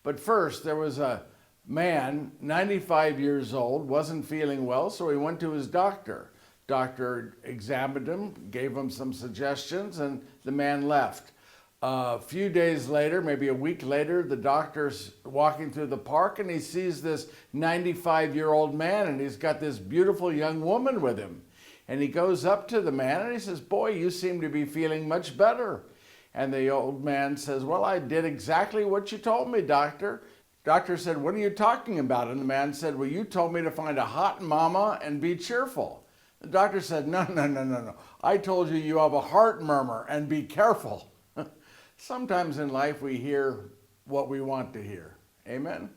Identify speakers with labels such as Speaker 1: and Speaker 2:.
Speaker 1: But first, there was a man, 95 years old, wasn't feeling well, so he went to his doctor. Doctor examined him, gave him some suggestions, and the man left. A few days later, maybe a week later, the doctor's walking through the park and he sees this 95-year-old man, and he's got this beautiful young woman with him. And he goes up to the man and he says, "Boy, you seem to be feeling much better." And the old man says, "Well, I did exactly what you told me, doctor." Doctor said, "What are you talking about?" And the man said, "Well, you told me to find a hot mama and be cheerful." The doctor said, "No, no, no, no, no. I told you you have a heart murmur and be careful." Sometimes in life we hear what we want to hear. Amen?